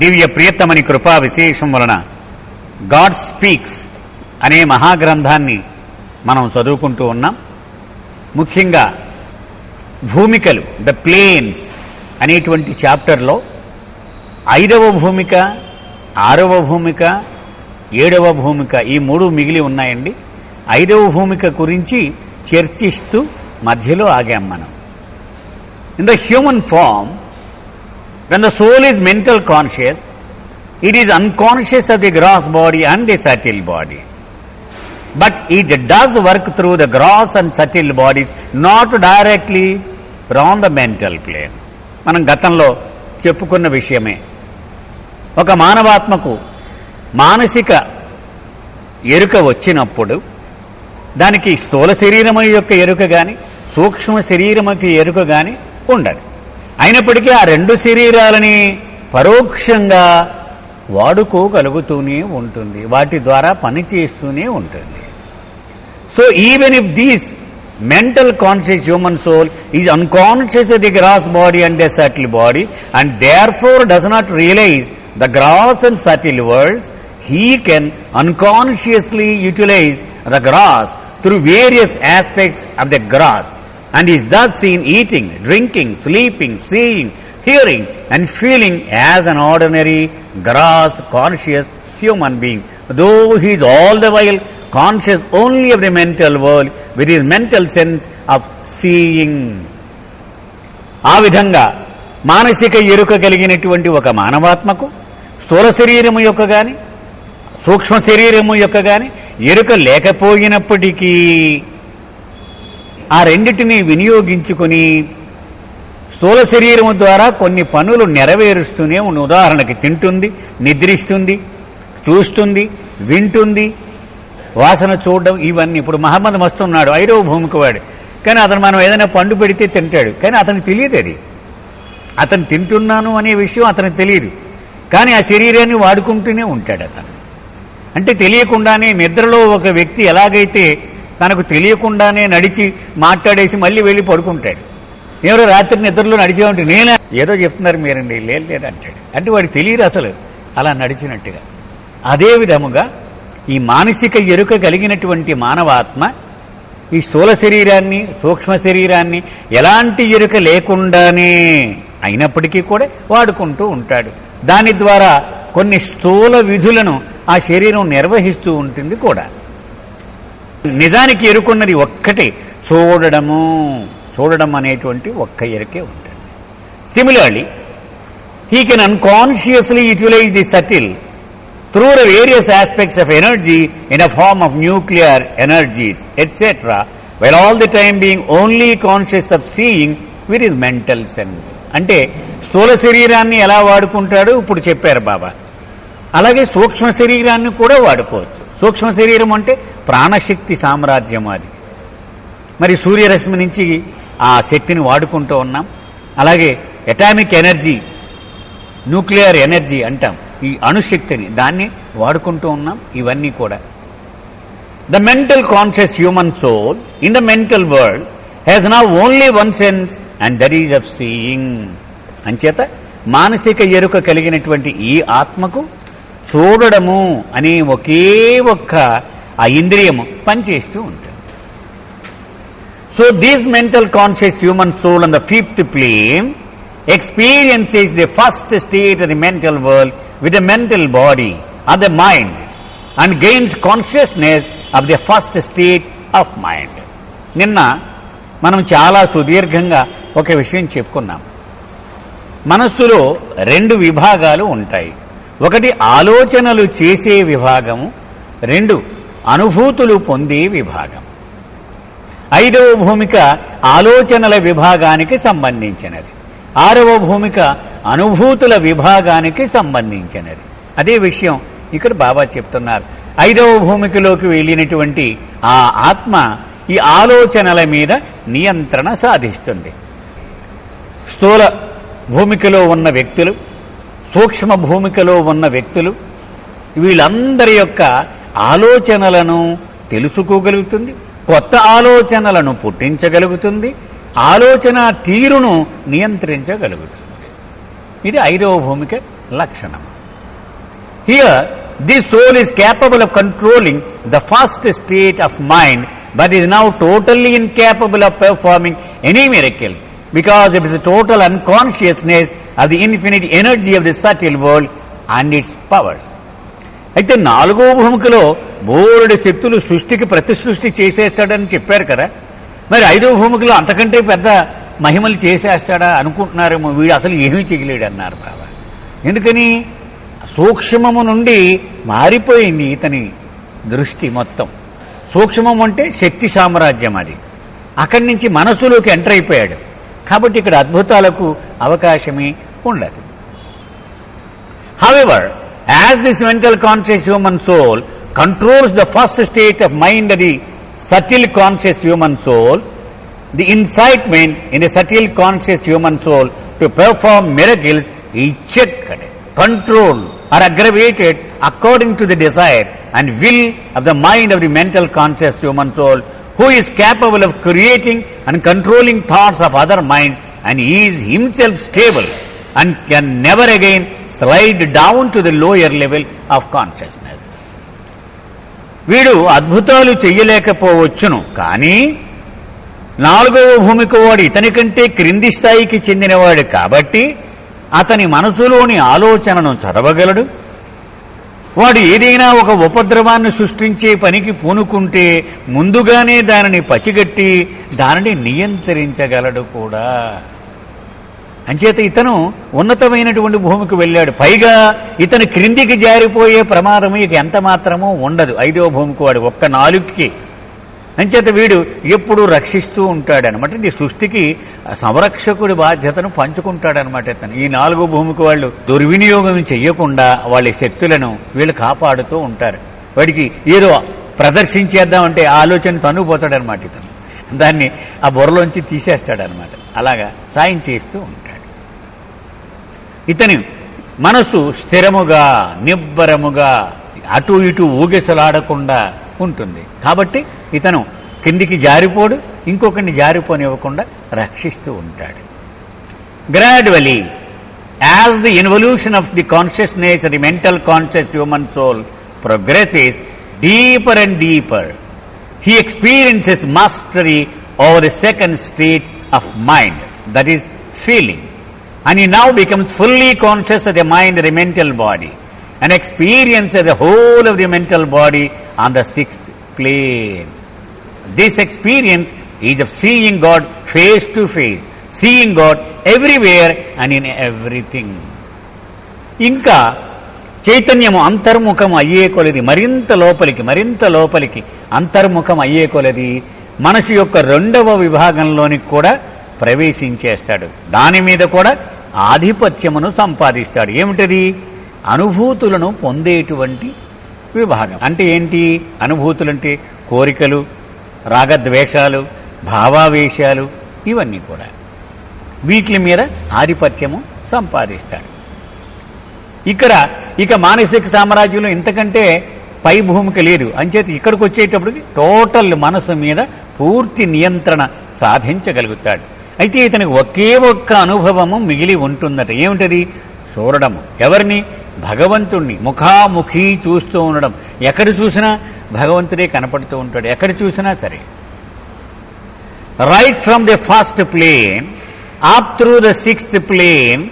దివ్య ప్రియతమని కృపా విశేషం వలన గాడ్ స్పీక్స్ అనే మహాగ్రంథాన్ని మనం చదువుకుంటూ ఉన్నాం. ముఖ్యంగా భూమికలు, ద ప్లేన్స్ అనేటువంటి చాప్టర్లో 5వ భూమిక, 6వ భూమిక, 7వ భూమిక ఈ 3 మిగిలి ఉన్నాయండి. 5వ భూమిక గురించి చర్చిస్తూ మధ్యలో ఆగాం మనం. In the human form, when the soul is mental conscious, it is unconscious of the gross body and the subtle body. But it does work through the gross and subtle bodies, not directly from the mental plane. మనం గతంలో చెప్పుకున్న విషయమే. ఒక మానవాత్మకు మానసిక ఎరుక వచ్చినప్పుడు దానికి స్థూల శరీరము యొక్క ఎరుక గాని, సూక్ష్మ శరీరముకి ఎరుక గాని ఉండదు. అయినప్పటికీ ఆ 2 శరీరాలని పరోక్షంగా వాడుకోగలుగుతూనే ఉంటుంది, వాటి ద్వారా పనిచేస్తూనే ఉంటుంది. So even if these mental conscious human soul is unconscious of the gross body and the subtle body, and therefore does not realize the gross and subtle worlds, he can unconsciously utilize the gross through various aspects of the gross, and is thus seen eating, drinking, sleeping, seeing, hearing and feeling as an ordinary gross conscious human being, though he is all the while conscious only of the mental world with his mental sense of seeing. ఆ విధంగా మానసిక ఎరుక కలిగినటువంటి ఒక మానవాత్మకు స్థూల శరీరము యొక్క గాని, సూక్ష్మ శరీరము యొక్క గాని ఎరుక లేకపోయినప్పటికీ ఆ రెండిటిని వినియోగించుకుని స్థూల శరీరము ద్వారా కొన్ని పనులు నెరవేరుస్తూనే ఉన్న. ఉదాహరణకి తింటుంది, నిద్రిస్తుంది, చూస్తుంది, వింటుంది, వాసన చూడడం, ఇవన్నీ. ఇప్పుడు మహమ్మద్ మస్తున్నాడు, 5వ భూమికి వాడు, కానీ అతను మనం ఏదైనా పండు పెడితే తింటాడు, కానీ అతనికి తెలియదు. అది అతను తింటున్నాను అనే విషయం అతనికి తెలియదు, కానీ ఆ శరీరాన్ని వాడుకుంటూనే ఉంటాడు అతను. అంటే తెలియకుండానే నిద్రలో ఒక వ్యక్తి ఎలాగైతే తనకు తెలియకుండానే నడిచి మాట్లాడేసి మళ్ళీ వెళ్ళి పడుకుంటాడు. ఎవరో రాత్రి నిద్రలో నడిచేవంటే నేనే ఏదో చెప్తున్నారు మీరండి, లేదు అంటాడు. అంటే వాడికి తెలియదు అసలు అలా నడిచినట్టుగా. అదే విధముగా ఈ మానసిక ఎరుక కలిగినటువంటి మానవాత్మ ఈ స్థూల శరీరాన్ని, సూక్ష్మ శరీరాన్ని ఎలాంటి ఎరుక లేకుండానే అయినప్పటికీ కూడా వాడుకుంటూ ఉంటాడు. దాని ద్వారా కొన్ని స్థూల విధులను ఆ శరీరం నిర్వహిస్తూ ఉంటుంది కూడా. నిజానికి ఎరుకున్నది ఒక్కటే, చూడడం అనేటువంటి ఒక్క ఎరుకే ఉంటుంది. Similarly he can unconsciously utilize the subtle through the various aspects of energy in a form of nuclear energies, etc., while all the time being only conscious of seeing with his mental sense. అంటే స్థూల శరీరాన్ని ఎలా వాడుకుంటాడు ఇప్పుడు చెప్పారు బాబా. అలాగే సూక్ష్మ శరీరాన్ని కూడా వాడుకోవచ్చు. సూక్ష్మ శరీరం అంటే ప్రాణశక్తి సామ్రాజ్యం అది. మరి సూర్యరశ్మి నుంచి ఆ శక్తిని వాడుకుంటూ ఉన్నాం. అలాగే అటామిక్ ఎనర్జీ, న్యూక్లియర్ ఎనర్జీ అంటాం, ఈ అణుశక్తిని, దాన్ని వాడుకుంటూ ఉన్నాం. ఇవన్నీ కూడా the mental conscious human soul in the mental world has now only one sense and that is of seeing. అంచేత మానసిక ఎరుక కలిగినటువంటి ఈ ఆత్మకు చూడడము అనే ఒకే ఒక్క ఆ ఇంద్రియము పనిచేస్తూ ఉంటుంది. So this mental conscious human soul on the 5th plane experiences the first state of the mental world with the mental body of the mind and gains consciousness of the first state of mind. నిన్న మనం చాలా సుదీర్ఘంగా ఒక విషయం చెప్పుకున్నాం. మనస్సులో 2 విభాగాలు ఉంటాయి. ఒకటి ఆలోచనలు చేసే విభాగము, 2 అనుభూతులు పొందే విభాగం. 5వ భూమిక ఆలోచనల విభాగానికి సంబంధించినది, 6వ భూమిక అనుభూతుల విభాగానికి సంబంధించినది. అదే విషయం ఇక్కడ బాబా చెప్తున్నారు. 5వ భూమికలోకి వెళ్ళినటువంటి ఆ ఆత్మ ఈ ఆలోచనల మీద నియంత్రణ సాధిస్తుంది. స్థూల భూమికలో ఉన్న వ్యక్తులు, సూక్ష్మ భూమికలో ఉన్న వ్యక్తులు, వీళ్ళందరి యొక్క ఆలోచనలను తెలుసుకోగలుగుతుంది, కొత్త ఆలోచనలను పుట్టించగలుగుతుంది, ఆలోచన తీరును నియంత్రించగలుగుతుంది. ఇది 5వ భూమిక లక్షణం. Here this soul is capable of controlling the first state of mind but is now totally incapable of performing any miracles because it is a total unconsciousness of the infinite energy of the subtle world and its powers. అయితే 4వ భూమికలో బోలెడు శక్తులు సృష్టికి ప్రతి సృష్టి చేసేస్తాడని చెప్పారు కదా, మరి 5వ భూమికలో అంతకంటే పెద్ద మహిమలు చేసేస్తాడా అనుకుంటున్నారేమో. వీడు అసలు ఏమీ చేయలేడు అన్నారు బాబా. ఎందుకని? సూక్ష్మము నుండి మారిపోయింది ఇతని దృష్టి మొత్తం. సూక్ష్మం అంటే శక్తి సామ్రాజ్యం, అది అక్కడి నుంచి మనసులోకి ఎంటర్ అయిపోయాడు. కాబట్టి ఇక్కడ అద్భుతాలకు అవకాశమే ఉండదు. However, as this mental conscious human soul controls the first state of mind of the subtle conscious human soul, the incitement in the subtle conscious human soul to perform miracles is checked, controlled or aggravated according to the desire and will of the mind of the mental conscious human soul, who is capable of creating and controlling thoughts of other minds and is himself stable and can never again slide down to the lower level of consciousness. వీడు అద్భుతాలు చెయ్యలేకపోవచ్చును, కానీ 4వ భూమిక వాడు ఇతని కంటే క్రింది స్థాయికి చెందినవాడు కాబట్టి అతని మనసులోని ఆలోచనను చదవగలడు. వాడు ఏదైనా ఒక ఉపద్రవాన్ని సృష్టించే పనికి పూనుకుంటే ముందుగానే దానిని పసిగట్టి దానిని నియంత్రించగలడు కూడా. అంచేత ఇతను ఉన్నతమైనటువంటి భూమికి వెళ్ళాడు. పైగా ఇతను క్రిందికి జారిపోయే ప్రమాదం ఇక ఎంత మాత్రమూ ఉండదు 5వ భూమికి వాడు ఒక్క నాలుగుకి. అంచేత వీడు ఎప్పుడూ రక్షిస్తూ ఉంటాడనమాట. ఈ సృష్టికి సంరక్షకుడి బాధ్యతను పంచుకుంటాడనమాట ఇతను. ఈ 4వ భూమికి వాళ్ళు దుర్వినియోగం చెయ్యకుండా వాళ్ళ శక్తులను వీళ్ళు కాపాడుతూ ఉంటారు. వాడికి ఏదో ప్రదర్శించేద్దామంటే ఆలోచన తనుకుపోతాడనమాట ఇతను. దాన్ని ఆ బుర్రలోంచి తీసేస్తాడనమాట. అలాగా సాయం చేస్తూ ఉంటాడు. ఇతని మనసు స్థిరముగా నిబ్బరముగా అటు ఇటు ఊగిసలాడకుండా ఉంటుంది. కాబట్టి ఇతను కిందికి జారిపోడు, ఇంకొకరిని జారిపోనివ్వకుండా రక్షిస్తూ ఉంటాడు. Gradually as the involution of the consciousness the mental conscious human soul progresses deeper and deeper, he experiences mastery over the second state of mind, that is feeling, and he now becomes fully conscious of the mind and the mental body and experiences the whole of the mental body on the 6th plane. This experience is of seeing God face to face, seeing God everywhere and in everything. ఇంకా చైతన్యము అంతర్ముఖం అయ్యే కొలది మరింత లోపలికి అంతర్ముఖం అయ్యే కొలది మనసు యొక్క 2వ విభాగంలోనికి కూడా ప్రవేశించేస్తాడు. దాని మీద కూడా ఆధిపత్యమును సంపాదిస్తాడు. ఏమిటది? అనుభూతులను పొందేటువంటి విభాగం. అంటే ఏంటి? అనుభూతులంటే కోరికలు, రాగద్వేషాలు, భావావేశాలు, ఇవన్నీ కూడా వీటి మీద ఆధిపత్యము సంపాదిస్తాడు. ఇక మానసిక సామ్రాజ్యంలో ఇంతకంటే పై భూమిక లేదు. అంచేత ఇక్కడికి వచ్చేటప్పటికి టోటల్ మనసు మీద పూర్తి నియంత్రణ సాధించగలుగుతాడు. అయితే ఇతనికి ఒకే ఒక్క అనుభవము మిగిలి ఉంటుందట. ఏమిటది? చూడడం. ఎవరిని? భగవంతుణ్ణి ముఖాముఖి చూస్తూ ఉండడం. ఎక్కడ చూసినా భగవంతుడే కనపడుతూ ఉంటాడు, ఎక్కడ చూసినా సరే. Right from the first plane up through the 6th plane,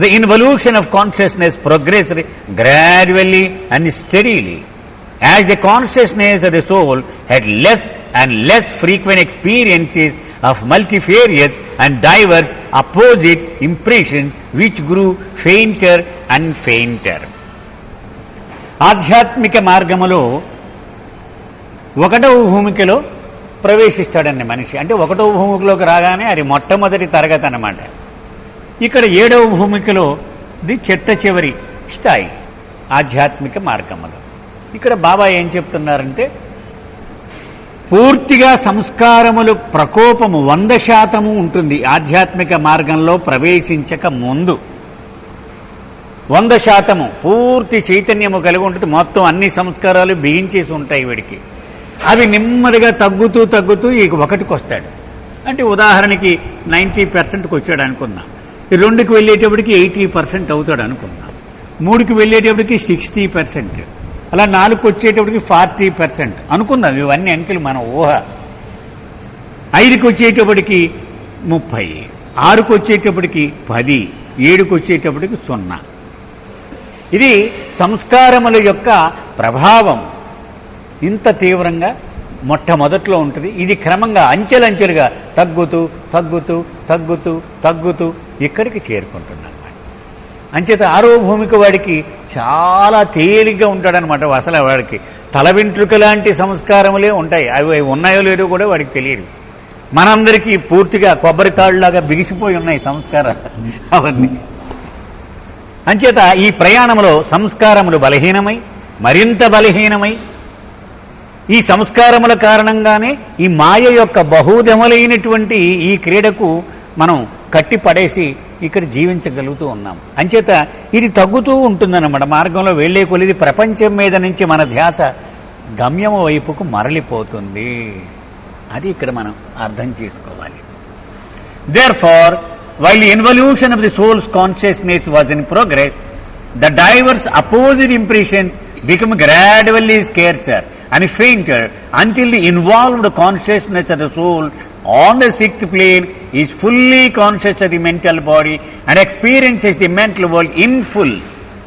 the involution of consciousness progressed gradually and steadily as the consciousness of the soul had less and less frequent experiences of multifarious and diverse opposite impressions which grew fainter and fainter. ఆధ్యాత్మిక మార్గములో 1వ భూమికలో ప్రవేశిస్తాడండి మనిషి. అంటే 1వ భూమికలోకి రాగానే అది మొట్టమొదటి తరగతి అన్నమాట. ఇక్కడ 7వ భూమికలో ది చిట్ట-చివరి స్థాయి ఆధ్యాత్మిక మార్గములో. ఇక్కడ బాబా ఏం చెప్తున్నారంటే పూర్తిగా సంస్కారములు ప్రకోపము 100% ఉంటుంది ఆధ్యాత్మిక మార్గంలో ప్రవేశించక ముందు. 100% పూర్తి చైతన్యము కలిగి ఉంటుంది. మొత్తం అన్ని సంస్కారాలు బిగించేసి ఉంటాయి వీడికి. అవి నెమ్మదిగా తగ్గుతూ ఈ 1కి వస్తాడు. అంటే ఉదాహరణకి 90%కి వచ్చాడు అనుకుందాం. 2కి వెళ్ళేటప్పటికి 80% అవుతాడు అనుకున్నాం. 3కి వెళ్ళేటప్పటికి 60%, అలా 4కి వచ్చేటప్పటికి 40% అనుకున్నాం. ఇవన్నీ అంకెలు మన ఊహ. 5కి వచ్చేటప్పటికి 30, 6కి వచ్చేటప్పటికి 10, 7కి వచ్చేటప్పటికి 0. ఇది సంస్కారముల యొక్క ప్రభావం ఇంత తీవ్రంగా మొట్టమొదట్లో ఉంటుంది. ఇది క్రమంగా అంచెలంచెలుగా తగ్గుతూ తగ్గుతూ తగ్గుతూ తగ్గుతూ ఇక్కడికి చేరుకుంటున్నాను. అంచేత ఆరో భూమికి వాడికి చాలా తేలిగ్గా ఉంటాడనమాట. అసలు వాడికి తల వెంట్రుక లాంటి సంస్కారములే ఉంటాయి. అవి ఉన్నాయో లేదో కూడా వాడికి తెలియదు. మనందరికీ పూర్తిగా కొబ్బరి తాళ్ళలాగా బిగిసిపోయి ఉన్నాయి సంస్కారాలు అవన్నీ. అంచేత ఈ ప్రయాణంలో సంస్కారములు బలహీనమై మరింత బలహీనమై ఈ సంస్కారముల కారణంగానే ఈ మాయ యొక్క బహుదములైనటువంటి ఈ క్రీడకు మనం కట్టిపడేసి ఇక్కడ జీవించగలుగుతూ ఉన్నాం. అంచేత ఇది తగ్గుతూ ఉంటుందన్నమాట. మార్గంలో వెళ్లే కొలిది ప్రపంచం మీద నుంచి మన ధ్యాస గమ్యము వైపుకు మరలిపోతుంది. అది ఇక్కడ మనం అర్థం చేసుకోవాలి. Therefore, while the involution of the soul's consciousness was in progress, the diverse opposite impressions become gradually scarcer and fainter until the involved consciousness of the soul on the 6th plane is fully conscious of the mental body and experiences the mental world in full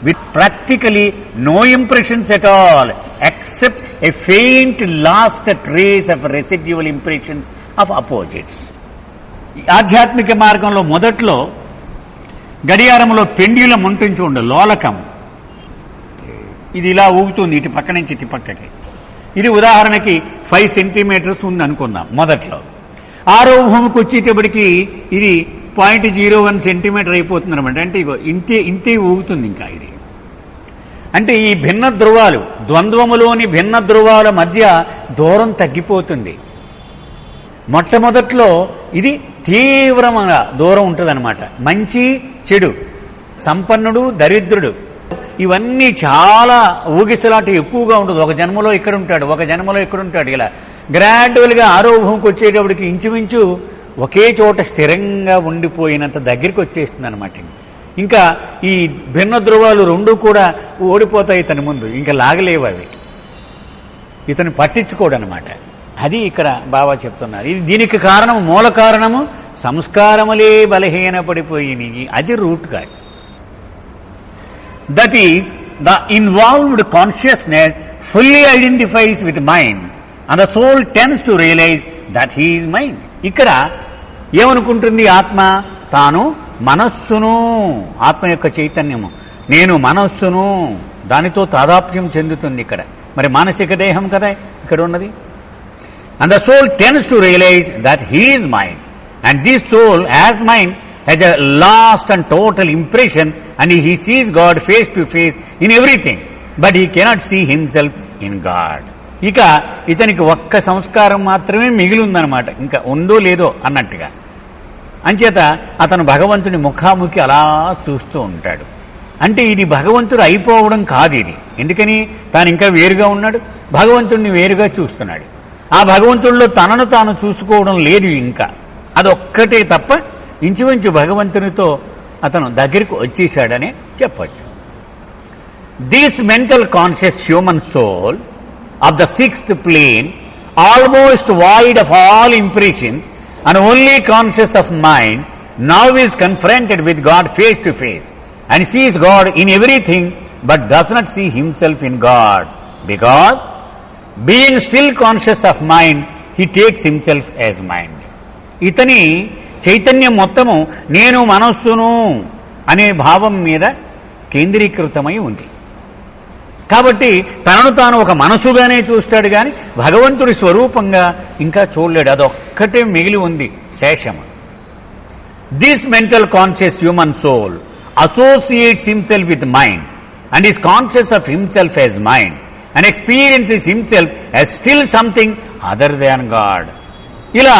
with practically no impressions at all except a faint last trace of residual impressions of opposites. ఆధ్యాత్మిక మార్గంలో మొదట్లో గడియారంలో pendulum ఉంటుంది చూడండి, లోలకం. ఇది ఇలా ఊగుతుంది ఇటు పక్క నుంచి ఇటు పక్కకి. ఇది ఉదాహరణకి 5 సెంటీమీటర్స్ ఉంది అనుకుందాం మొదట్లో. ఆరో భూమికి వచ్చేటప్పటికి ఇది 0.01 సెంటీమీటర్ అయిపోతుంది అనమాట. అంటే ఇగో ఇంతే ఊగుతుంది ఇంకా ఇది. అంటే ఈ భిన్న ధ్రువాలు, ద్వంద్వములోని భిన్న ధ్రువాల మధ్య దూరం తగ్గిపోతుంది. మొట్టమొదట్లో ఇది తీవ్రమైన దూరం ఉంటుందన్నమాట. మంచి చెడు, సంపన్నుడు దరిద్రుడు, ఇవన్నీ చాలా ఊగిసలాట ఎక్కువగా ఉంటుంది. ఒక జన్మలో ఇక్కడ ఉంటాడు, ఒక జన్మలో ఇక్కడ ఉంటాడు. ఇలా గ్రాడ్యువల్గా ఆరో భూమికి వచ్చేటప్పటికి ఇంచుమించు ఒకే చోట స్థిరంగా ఉండిపోయినంత దగ్గరికి వచ్చేస్తుంది అనమాట. ఇంకా ఈ భిన్న ధ్రువాలు రెండు కూడా ఓడిపోతాయి ఇతని ముందు, ఇంకా లాగలేవు అవి, ఇతను పట్టించుకోడు అనమాట. అది ఇక్కడ బాబా చెప్తున్నారు. ఇది దీనికి కారణం, మూల కారణము సంస్కారములే బలహీనపడిపోయినాయి. అది రూట్ కాదు. That is the involved consciousness fully identifies with mind and the soul tends to realise that he is mind. ఇక్కడ ఏమనుకుంటుంది ఆత్మ? తాను మనస్సును, ఆత్మ యొక్క చైతన్యము నేను మనస్సును, దానితో తాదాప్యం చెందుతుంది ఇక్కడ. మరి మానసిక దేహం కదా ఇక్కడ ఉన్నది. And the soul tends to realize that he is mind, and this soul as mind has a last and total impression, and he sees God face to face in everything, but he cannot see himself in God. ఇక ఇతనికి ఒక్క సంస్కారం మాత్రమే మిగిలి ఉందన్నమాట, ఇంకా ఉందో లేదో అన్నట్టుగా. అంచేత అతను భగవంతుని ముఖాముఖి అలా చూస్తూ ఉంటాడు. అంటే ఇది భగవంతుడు అయిపోవడం కాదు ఇది. ఎందుకని? తాను ఇంకా వేరుగా ఉన్నాడు, భగవంతుడిని వేరుగా చూస్తున్నాడు. ఆ భగవంతుడిలో తనను తాను చూసుకోవడం లేదు ఇంకా. అదొక్కటే తప్ప ఇంచుమించు భగవంతునితో అతను దగ్గరికి వచ్చేశాడనే చెప్పచ్చు. This mental conscious human soul of the 6th plane, almost void of all impressions and only conscious of mind, now is confronted with God face to face and sees God in everything but does not see himself in God, because being still conscious of mind, he takes himself as mind. ఇతని చైతన్యం మొత్తము నేను మనస్సును అనే భావం మీద కేంద్రీకృతమై ఉంది. కాబట్టి తనను తాను ఒక మనసుగానే చూస్తాడు కానీ భగవంతుడి స్వరూపంగా ఇంకా చూడలేడు. అదొక్కటే మిగిలి ఉంది శేషము. This mental conscious human soul associates himself with mind and is conscious of himself as mind and experiences himself as still something other than God. ఇలా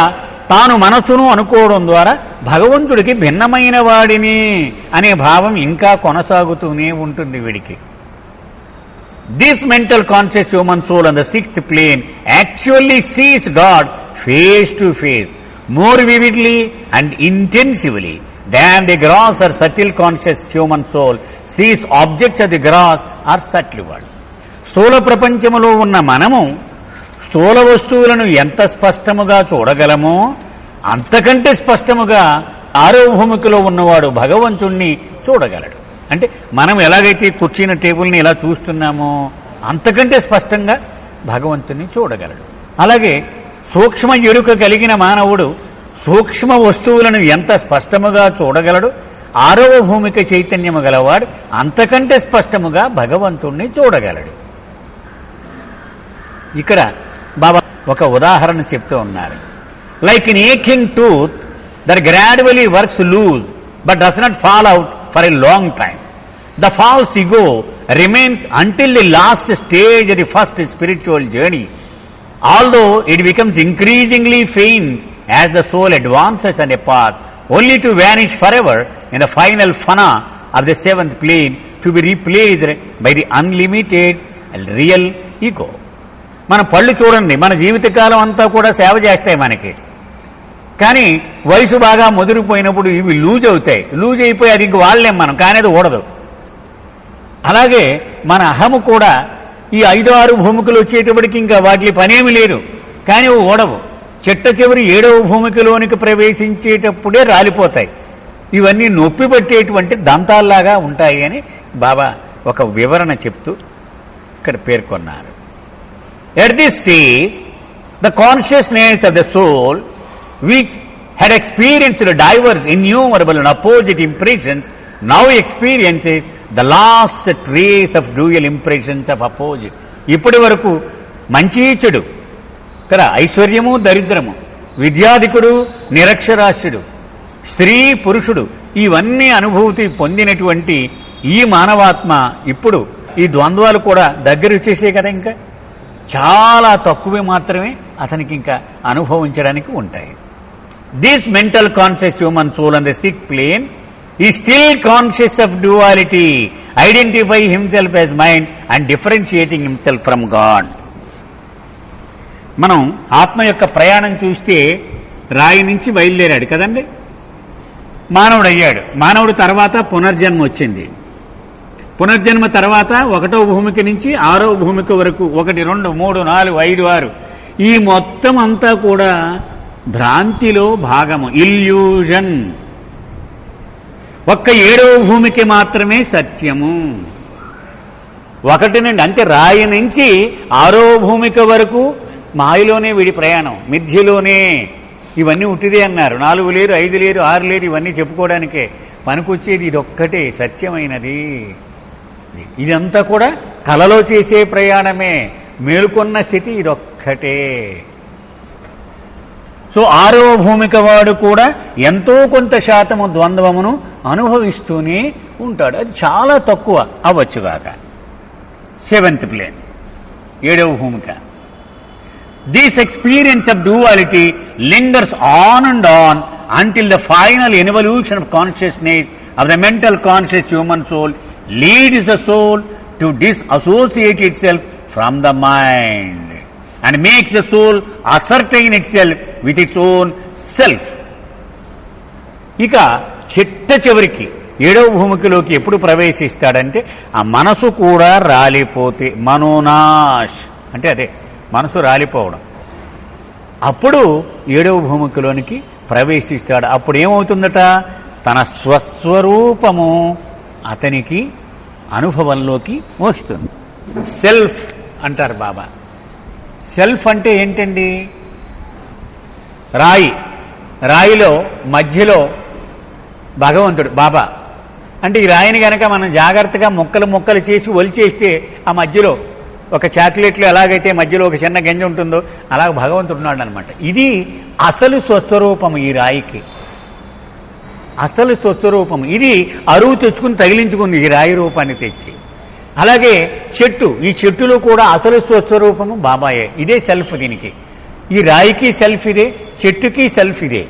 తాను మనసును అనుకోవడం ద్వారా భగవంతుడికి భిన్నమైన వాడిని అనే భావం ఇంకా కొనసాగుతూనే ఉంటుంది వీడికి. This mental conscious human soul on the 6th plane actually sees God face to face, more vividly and intensively than the gross or subtle conscious human soul sees objects of the gross or subtle world. స్థూల ప్రపంచములో ఉన్న మనము స్థూల వస్తువులను ఎంత స్పష్టముగా చూడగలమో అంతకంటే స్పష్టముగా ఆరో భూమికలో ఉన్నవాడు భగవంతుణ్ణి చూడగలడు. అంటే మనం ఎలాగైతే కూర్చున్న టేబుల్ని ఎలా చూస్తున్నామో అంతకంటే స్పష్టంగా భగవంతుణ్ణి చూడగలడు. అలాగే సూక్ష్మ ఎరుక కలిగిన మానవుడు సూక్ష్మ వస్తువులను ఎంత స్పష్టముగా చూడగలడు, ఆరవ భూమిక చైతన్యము గలవాడు అంతకంటే స్పష్టముగా భగవంతుణ్ణి చూడగలడు. ఇక్కడ బాబా ఒక ఉదాహరణ చెప్తూ ఉన్నారు. Like in aching tooth that gradually works loose but does not fall out for a long time. The false ego remains until the last stage of the first spiritual journey, although it becomes increasingly faint as the soul advances on a path, only to vanish forever in the final fana of the seventh plane, to be replaced by the unlimited real ego. మన పళ్ళు చూడండి, మన జీవితకాలం అంతా కూడా సేవ చేస్తాయి మనకి. కానీ వయసు బాగా ముదిరిపోయినప్పుడు ఇవి లూజ్ అవుతాయి. లూజ్ అయిపోయి అది ఇంక వాడలేం మనం, కానీ అది ఓడదు. అలాగే మన అహము కూడా ఈ 5-6 భూమికలు వచ్చేటప్పటికి ఇంకా వాటి పనేమి లేదు, కానీ ఓడవు. చిట్ట చివరి 7వ భూమికలోనికి ప్రవేశించేటప్పుడే రాలిపోతాయి. ఇవన్నీ నొప్పి పట్టేటువంటి దంతాల్లాగా ఉంటాయి అని బాబా ఒక వివరణ చెప్తూ ఇక్కడ పేర్కొన్నారు. At this stage the consciousness of the soul which had experienced diverse, innumerable and opposite impressions, now experiences the last trace of dual impressions of opposite. ఇప్పటి వరకు మంచి చెడు కదా, ఐశ్వర్యము దరిద్రము, విద్యాధికుడు నిరక్షరాస్యుడు, స్త్రీ పురుషుడు, ఇవన్నీ అనుభూతి పొందినటువంటి ఈ మానవాత్మ ఇప్పుడు ఈ ద్వంద్వాలు కూడా దగ్గర వచ్చేసే కదా, ఇంకా చాలా తక్కువే మాత్రమే అతనికి ఇంకా అనుభవించడానికి ఉంటాయి. This mental conscious human soul on the sixth plane is still conscious of duality, identifying himself as mind and differentiating himself from God. మనం ఆత్మ యొక్క ప్రయాణం చూస్తే రాయి నుంచి బయలుదేరాడు కదండి, మానవుడు అయ్యాడు. మానవుడు తర్వాత పునర్జన్మ వచ్చింది. పునర్జన్మ తర్వాత 1వ భూమిక నుంచి 6వ భూమిక వరకు 1, 2, 3, 4, 5, 6 ఈ మొత్తం అంతా కూడా భ్రాంతిలో భాగము, ఇల్యూజన్. ఒక్క 7వ భూమికి మాత్రమే సత్యము. 1 నుండి అంటే రాయి నుంచి 6వ భూమిక వరకు మాయలోనే వీడి ప్రయాణం, మిథ్యలోనే. ఇవన్నీ ఉట్టిదే అన్నారు. 4 లేరు, 5 లేరు, 6 లేరు, ఇవన్నీ చెప్పుకోవడానికే పనికొచ్చేది ఇదొక్కటే సత్యమైనది. ఇదంతా కూడా కలలో చేసే ప్రయాణమే, మేలుకొన్న స్థితి ఇదొక్కటే. సో 6వ భూమిక వాడు కూడా ఎంతో కొంత శాతము ద్వంద్వమును అనుభవిస్తూనే ఉంటాడు. అది చాలా తక్కువ అవ్వచ్చుగాక. 7th plane 7వ భూమిక. This experience of duality lingers on and on until the final evolution of consciousness of the mental conscious human soul leads the soul to disassociate itself from the mind and makes the soul ascertain itself with its own self. ఇక చిట్ట చివరికి 7వ భూమికలోకి ఎప్పుడు ప్రవేశిస్తాడంటే ఆ మనసు కూడా రాలిపోతే, మనోనాశ్ అంటే అదే మనసు రాలిపోవడం. అప్పుడు 7వ భూమికలోనికి ప్రవేశిస్తాడు. అప్పుడు ఏమవుతుందట, తన స్వస్వరూపము అతనికి అనుభవంలోకి వస్తుంది. సెల్ఫ్ అంటారు బాబా. సెల్ఫ్ అంటే ఏంటండి, రాయిలో మధ్యలో భగవంతుడు బాబా. అంటే ఈ రాయిని కనుక మనం జాగ్రత్తగా ముక్కలు చేసి ఒలిచేస్తే ఆ మధ్యలో ఒక చాక్లెట్లో ఎలాగైతే మధ్యలో ఒక చిన్న గింజ ఉంటుందో అలాగ భగవంతుడు ఉన్నాడు అనమాట. ఇది అసలు స్వస్వరూపము. ఈ రాయికి అసలు స్వస్వరూపము. ఇది అరువు తెచ్చుకుని తగిలించుకుంది ఈ రాయి రూపాన్ని తెచ్చి. అలాగే చెట్టు, ఈ చెట్టులో కూడా అసలు స్వస్వరూపము బాబాయే. ఇదే సెల్ఫ్. దీనికి ఈ రాయికి సెల్ఫ్ ఇదే, చెట్టుకి సెల్ఫ్ ఇదే.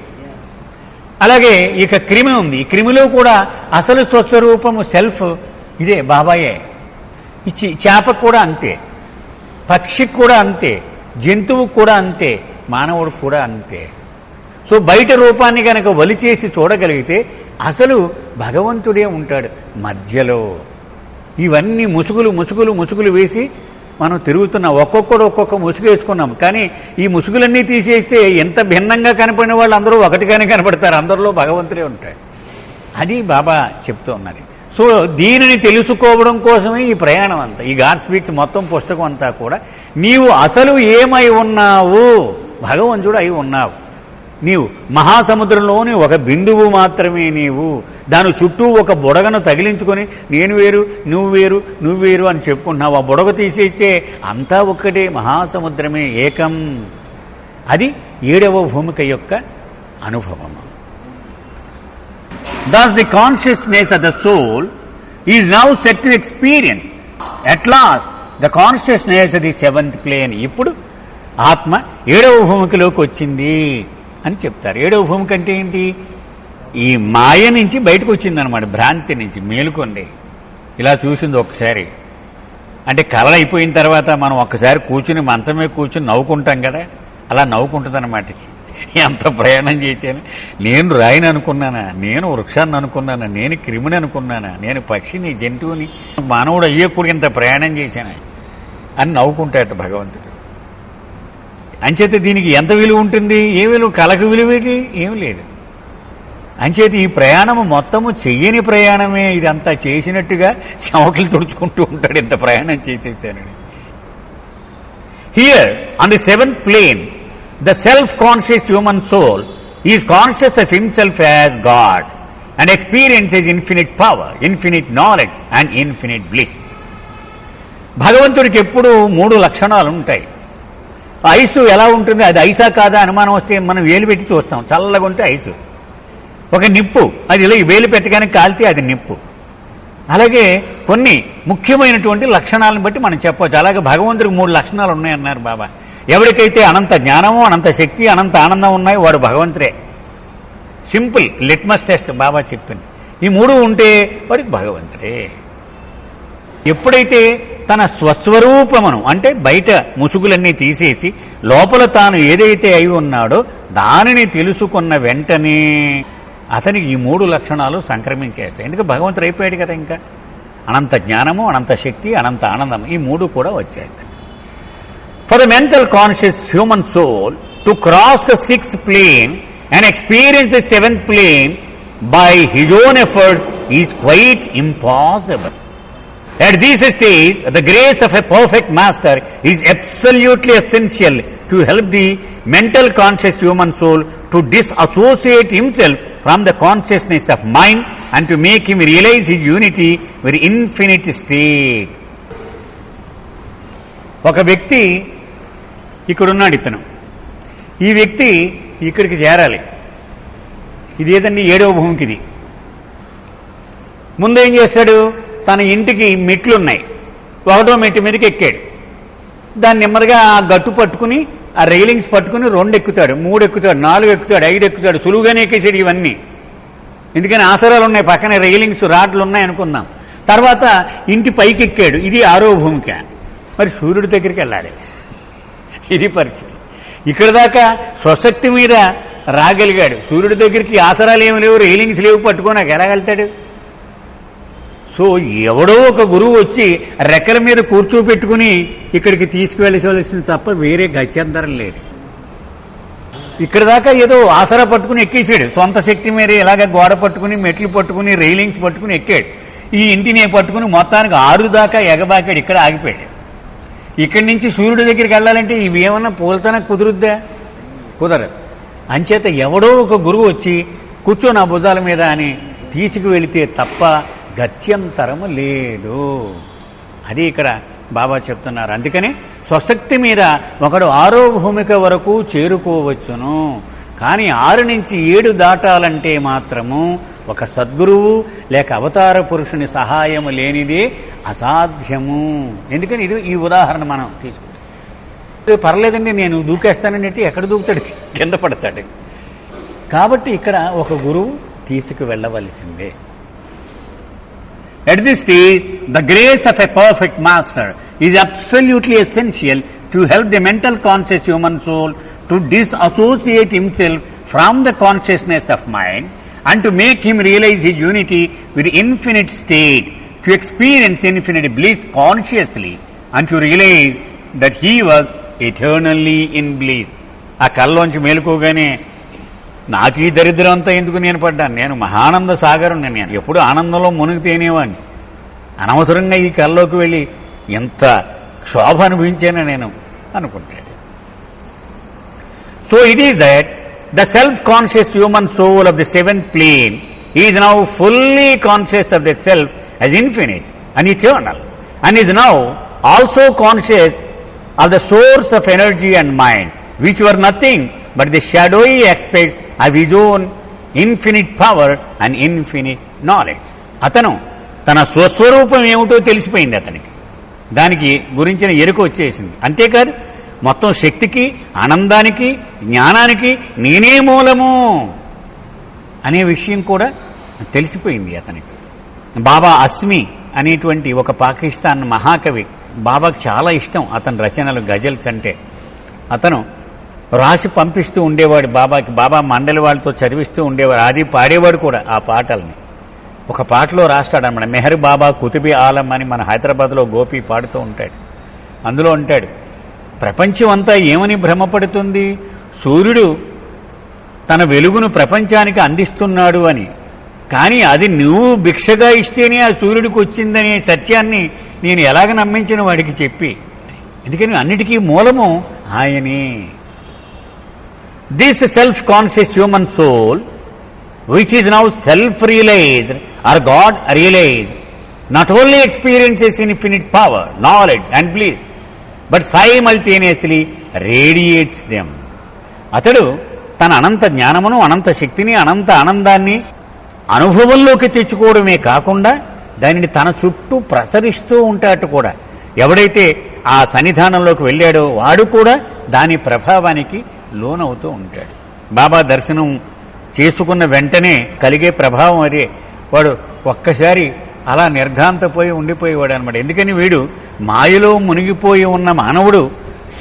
అలాగే ఇక క్రిమి ఉంది, ఈ క్రిమిలో కూడా అసలు స్వస్వరూపము సెల్ఫ్ ఇదే, బాబాయే. చేపకు కూడా అంతే, పక్షికి కూడా అంతే, జంతువుకు కూడా అంతే, మానవుడికి కూడా అంతే. సో బయట రూపాన్ని కనుక వలిచేసి చూడగలిగితే అసలు భగవంతుడే ఉంటాడు మధ్యలో. ఇవన్నీ ముసుగులు వేసి మనం తిరుగుతున్నాం. ఒక్కొక్కడు ఒక్కొక్క ముసుగు వేసుకున్నాం. కానీ ఈ ముసుగులన్నీ తీసేస్తే ఎంత భిన్నంగా కనపడిన వాళ్ళు అందరూ ఒకటిగానే కనపడతారు. అందరిలో భగవంతుడే ఉంటాడు. అది బాబా చెప్తూ ఉన్నది. సో దీనిని తెలుసుకోవడం కోసమే ఈ ప్రయాణం అంతా, ఈ గాడ్ స్పీక్స్ మొత్తం పుస్తకం అంతా కూడా. నీవు అసలు ఏమై ఉన్నావు? భగవంతుడు అయి ఉన్నావు. నీవు మహాసముద్రంలోని ఒక బిందువు మాత్రమే. నీవు దాని చుట్టూ ఒక బుడగను తగిలించుకొని నేను వేరు నువ్వు వేరు అని చెప్పుకుంటున్నావు. ఆ బుడగ తీసేస్తే అంతా ఒక్కటే, మహాసముద్రమే ఏకం. అది 7వ భూమిక యొక్క అనుభవం. Thus the consciousness of the soul is now set to experience at last the consciousness of the 7th plane. ఇప్పుడు ఆత్మ 7వ భూమికలోకి వచ్చింది అని చెప్తారు. 7వ భూమిక అంటే ఏంటి? ఈ మాయ నుంచి బయటకు వచ్చిందనమాట, భ్రాంతి నుంచి. మేలుకొంది, ఇలా చూసింది ఒకసారి. అంటే కళ అయిపోయిన తర్వాత మనం ఒక్కసారి కూర్చుని మంచమే కూర్చుని నవ్వుకుంటాం కదా, అలా నవ్వుకుంటుందన్నమాట. ఎంత ప్రయాణం చేశాను, నేను రాయిని అనుకున్నానా, నేను వృక్షాన్ని అనుకున్నానా, నేను క్రిమిని అనుకున్నానా, నేను పక్షిని, జంతువుని, మానవుడు అయ్యేప్పుడు ఇంత ప్రయాణం చేశాను అని నవ్వుకుంటాట భగవంతుడు. అంచేత దీనికి ఎంత విలువ ఉంటుంది? ఏ విలువ? కళకు విలువేది ఏమి లేదు. అంచేత ఈ ప్రయాణము మొత్తము చెయ్యని ప్రయాణమే. ఇదంతా చేసినట్టుగా చెమటలు తుడుచుకుంటూ ఉంటాడు, ఇంత ప్రయాణం చేసేసానని. Here on the 7th plane the self-conscious human soul is conscious of himself as God and experiences infinite power, infinite knowledge and infinite bliss. భగవంతుడికి ఎప్పుడు 3 లక్షణాలు ఉంటాయి. ఐసు ఎలా ఉంటుంది? అది ఐసా కాదా అనుమానం వస్తే మనం వేలు పెట్టి చూస్తాం. చల్లగా ఉంటే ఐసు. ఒక నిప్పు, అది ఇలా వేలు పెట్టగానే కాలితే అది నిప్పు. అలాగే కొన్ని ముఖ్యమైనటువంటి లక్షణాలను బట్టి మనం చెప్పవచ్చు. అలాగే భగవంతుడికి 3 లక్షణాలు ఉన్నాయన్నారు బాబా. ఎవరికైతే అనంత జ్ఞానము, అనంత శక్తి, అనంత ఆనందం ఉన్నాయో వాడు భగవంతుడే. సింపుల్ లిట్మస్ టెస్ట్ బాబా చెప్పింది. ఈ 3 ఉంటే వాడికి భగవంతుడే. ఎప్పుడైతే తన స్వస్వరూపమును, అంటే బయట ముసుగులన్నీ తీసేసి లోపల తాను ఏదైతే అయి ఉన్నాడో దానిని తెలుసుకున్న వెంటనే అతనికి ఈ 3 లక్షణాలు సంక్రమించేస్తాయి. ఎందుకంటే భగవంతుడు అయిపోయాడు కదా. ఇంకా అనంత జ్ఞానము, అనంత శక్తి, అనంత ఆనందం, ఈ 3 కూడా వచ్చేస్తాయి. For the mental conscious human soul to cross the 6th plane and experience the 7th plane by his own effort is quite impossible. At this stage, the grace of a perfect master is absolutely essential to help the mental conscious human soul to disassociate himself from the consciousness of mind and to make him realize his unity with infinite state. ఒక వ్యక్తి ఇక్కడున్నాడు. ఇతను, ఈ వ్యక్తి ఇక్కడికి చేరాలి. ఇది ఏదండి? 7వ భూమికి. ఇది ముందేం చేశాడు? తన ఇంటికి మెట్లున్నాయి. 1వ మెట్టు మీదకి ఎక్కాడు. దాన్ని నెమ్మదిగా ఆ గట్టు పట్టుకుని, ఆ రైలింగ్స్ పట్టుకుని 2 ఎక్కుతాడు, 3 ఎక్కుతాడు, 4 ఎక్కుతాడు, 5 ఎక్కుతాడు. సులువుగానే ఎక్కేసాడు ఇవన్నీ. ఎందుకని ఆసరాలు ఉన్నాయి, పక్కన రైలింగ్స్, రాడ్లు ఉన్నాయి అనుకుందాం. తర్వాత ఇంటి పైకి ఎక్కాడు. ఇది 6వ భూమిక. మరి సూర్యుడి దగ్గరికి వెళ్ళాలి. ఇది పరిస్థితి. ఇక్కడ దాకా స్వశక్తి మీద రాగలిగాడు. సూర్యుడి దగ్గరికి ఆసరాలు ఏమి లేవు, రైలింగ్స్ లేవు, పట్టుకొని నాకు ఎలా వెళ్తాడు? సో ఎవడో ఒక గురువు వచ్చి రెక్కల మీద కూర్చోబెట్టుకుని ఇక్కడికి తీసుకువెళ్ళవలసింది తప్ప వేరే గత్యంతరం లేదు. ఇక్కడ దాకా ఏదో ఆసరా పట్టుకుని ఎక్కేసాడు. సొంత శక్తి మీద ఇలాగ గోడ పట్టుకుని, మెట్లు పట్టుకుని, రైలింగ్స్ పట్టుకుని ఎక్కాడు. ఈ ఇంటిని పట్టుకుని మొత్తానికి 6 దాకా ఎగబాకాడు. ఇక్కడ ఆగిపోయాడు. ఇక్కడి నుంచి సూర్యుడి దగ్గరికి వెళ్ళాలంటే ఇవి ఏమన్నా పోల్తానా కుదురుద్దా? కుదరదు. అంచేత ఎవడో ఒక గురువు వచ్చి కూర్చో నా భుజాల మీద అని తీసుకువెళితే తప్ప గత్యంతరము లేదు. అది ఇక్కడ బాబా చెప్తున్నారు. అందుకని స్వశక్తి మీద ఒకడు 6వ భూమిక వరకు చేరుకోవచ్చును. కానీ 6 నుంచి 7 దాటాలంటే మాత్రము ఒక సద్గురువు లేక అవతార పురుషుని సహాయము లేనిదే అసాధ్యము. ఎందుకని ఇది ఈ ఉదాహరణ మనం తీసుకుంటాం. పర్లేదండి నేను దూకేస్తానంటే ఎక్కడ దూకుతాడు? కింద పడతాడు. కాబట్టి ఇక్కడ ఒక గురువు తీసుకువెళ్ళవలసిందే. At this stage, the grace of a perfect master is absolutely essential to help the mental conscious human soul to disassociate himself from the consciousness of mind and to make him realize his unity with the infinite state, to experience infinite bliss consciously and to realize that he was eternally in bliss. ఆ కల్లోంచి మేలుకోగానే నాకు ఈ దరిద్రం అంతా ఎందుకు నేను పడ్డాను, నేను మహానంద సాగరం, నేను ఎప్పుడు ఆనందంలో మునిగితేనేవాడిని, అనవసరంగా ఈ కల్లోకి వెళ్ళి ఎంత క్షోభ అనుభవించానో నేను అనుకుంటాడు. So it is that the self conscious human soul of the seventh plane is now fully conscious of the self as infinite and eternal, and is now also conscious of the source of energy and mind, which were nothing but the shadowy aspects of his own infinite power and infinite knowledge. అతను తన స్వస్వరూపం ఏమిటో తెలిసిపోయింది అతనికి, దానికి గురించిన ఎరుక వచ్చేసింది. అంతేకాదు మొత్తం శక్తికి, ఆనందానికి, జ్ఞానానికి నేనే మూలము అనే విషయం కూడా తెలిసిపోయింది అతనికి. బాబా అస్మి అనేటువంటి ఒక పాకిస్తాన్ మహాకవి, బాబాకు చాలా ఇష్టం అతని రచనలు, గజల్స్ అంటే. అతను రాసి పంపిస్తూ ఉండేవాడు బాబాకి, బాబా మండలి వాళ్ళతో చదివిస్తూ ఉండేవాడు, అది పాడేవాడు కూడా ఆ పాటల్ని. ఒక పాటలో రాస్తాడన్నమాట, మెహర్ బాబా కుతుబి ఆలం అని మన హైదరాబాద్లో గోపి పాడుతూ ఉంటాడు. అందులో ఉంటాడు, ప్రపంచం అంతా ఏమని భ్రమపడుతుంది, సూర్యుడు తన వెలుగును ప్రపంచానికి అందిస్తున్నాడు అని, కానీ అది నువ్వు భిక్షగా ఇస్తేనే ఆ సూర్యుడికి వచ్చిందనే సత్యాన్ని నేను ఎలాగ నమ్మించిన వాడికి చెప్పి, ఎందుకని అన్నిటికీ మూలము ఆయనే. This self conscious human soul which is now self-realized or God-realized, not only experiences infinite power, knowledge and bliss, but simultaneously radiates them. అతడు తన అనంత జ్ఞానమును, అనంత శక్తిని, అనంత ఆనందాన్ని అనుభవంలోకి తెచ్చుకోవడమే కాకుండా దానిని తన చుట్టూ ప్రసరిస్తూ ఉంటాడు కూడా. ఎవడైతే ఆ సన్నిధానంలోకి వెళ్ళాడో వాడు కూడా దాని ప్రభావానికి లోనవుతూ ఉంటాడు. బాబా దర్శనం చేసుకున్న వెంటనే కలిగే ప్రభావం అదే. వాడు ఒక్కసారి అలా నిర్ఘాంతపోయి ఉండిపోయేవాడు అనమాట. ఎందుకని వీడు మాయలో మునిగిపోయి ఉన్న మానవుడు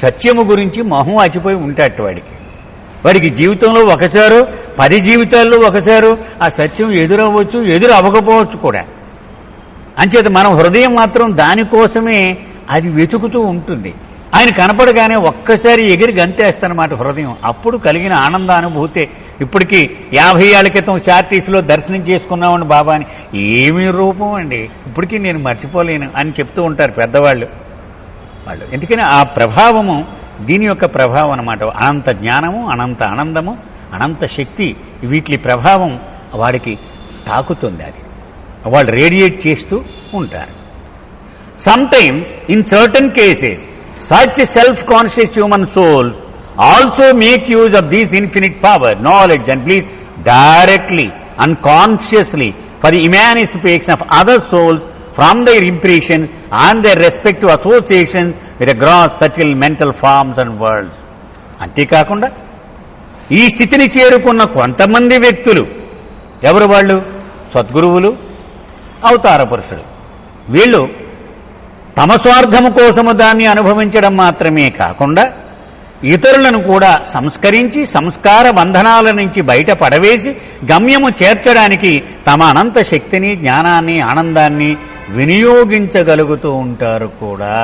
సత్యము గురించి మొహం అచిపోయి ఉంటాడు. వాడికి జీవితంలో ఒకసారు, 10 జీవితాల్లో ఒకసారు ఆ సత్యం ఎదురవ్వచ్చు, ఎదురు అవ్వకపోవచ్చు కూడా. అంచేత మనం హృదయం మాత్రం దానికోసమే అది వెతుకుతూ ఉంటుంది. ఆయన కనపడగానే ఒక్కసారి ఎగిరి గంతేస్తానమాట హృదయం. అప్పుడు కలిగిన ఆనందానుభూతే. ఇప్పటికీ 50 ఏళ్ల క్రితం చార్టీస్లో దర్శనం చేసుకున్నామని బాబాని, ఏమీ రూపం అండి, ఇప్పటికీ నేను మర్చిపోలేను అని చెప్తూ ఉంటారు పెద్దవాళ్ళు. ఎందుకని ఆ ప్రభావము దీని యొక్క ప్రభావం అన్నమాట. అనంత జ్ఞానము, అనంత ఆనందము, అనంత శక్తి, వీటి ప్రభావం వాడికి తాకుతుంది. అది వాళ్ళు రేడియేట్ చేస్తూ ఉంటారు. Some time in certain cases such self-conscious human souls also make use of this infinite power, knowledge and bliss directly and consciously for the emancipation of other souls from their impressions and their respective associations with the gross, subtle mental forms and worlds. అంతేకాకుండా ఈ స్థితిని చేరుకున్న కొంతమంది వ్యక్తులు, ఎవరు వాళ్ళు? సద్గురువులు, అవతార పురుషులు. వీళ్ళు తమ స్వార్థము కోసము దాన్ని అనుభవించడం మాత్రమే కాకుండా ఇతరులను కూడా సంస్కరించి సంస్కార బంధనాల నుంచి బయట పడవేసి గమ్యము చేర్చడానికి తమ అనంత శక్తిని, జ్ఞానాన్ని, ఆనందాన్ని వినియోగించగలుగుతూ ఉంటారు కూడా.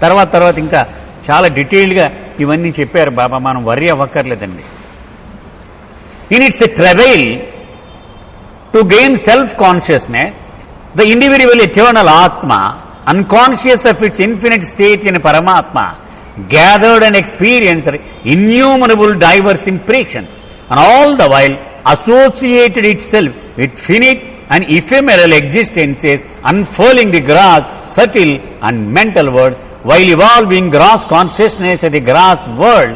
తర్వాత ఇంకా చాలా డీటెయిల్గా ఇవన్నీ చెప్పారు బాబా, మనం వర్రీ అవ్వక్కర్లేదండి. In it's a travel to gain self consciousness, the individual eternal Atma, unconscious of its infinite state in Paramatma, gathered and experienced innumerable diverse impressions, and all the while associated itself with finite and ephemeral existences, unfurling the gross, subtle and mental world, while evolving gross consciousness of the gross world,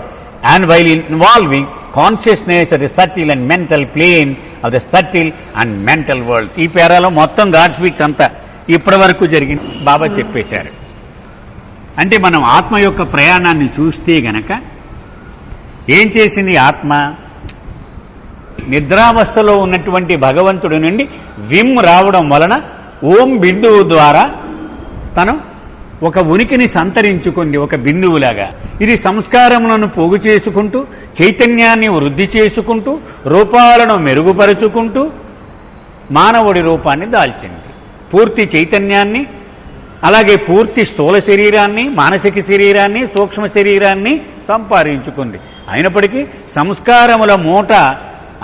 and while involving consciousness అది subtle and mental plane of the subtle and mental worlds. ఈ పేరాలో మొత్తం God speaks అంతా ఇప్పటి వరకు జరిగింది బాబా చెప్పేశారు. అంటే మనం ఆత్మ యొక్క ప్రయాణాన్ని చూస్తే గనక ఏం చేసింది ఆత్మ? నిద్రావస్థలో ఉన్నటువంటి భగవంతుడి నుండి విమ్ రావడం వలన ఓం బిందువు ద్వారా తను ఒక ఉనికిని సంతరించుకుంది, ఒక బిందువులాగా. ఇది సంస్కారములను పోగు చేసుకుంటూ, చైతన్యాన్ని వృద్ధి చేసుకుంటూ, రూపాలను మెరుగుపరుచుకుంటూ మానవుడి రూపాన్ని దాల్చింది. పూర్తి చైతన్యాన్ని, అలాగే పూర్తి స్థూల శరీరాన్ని, మానసిక శరీరాన్ని, సూక్ష్మ శరీరాన్ని సంపాదించుకుంది. అయినప్పటికీ సంస్కారముల మూట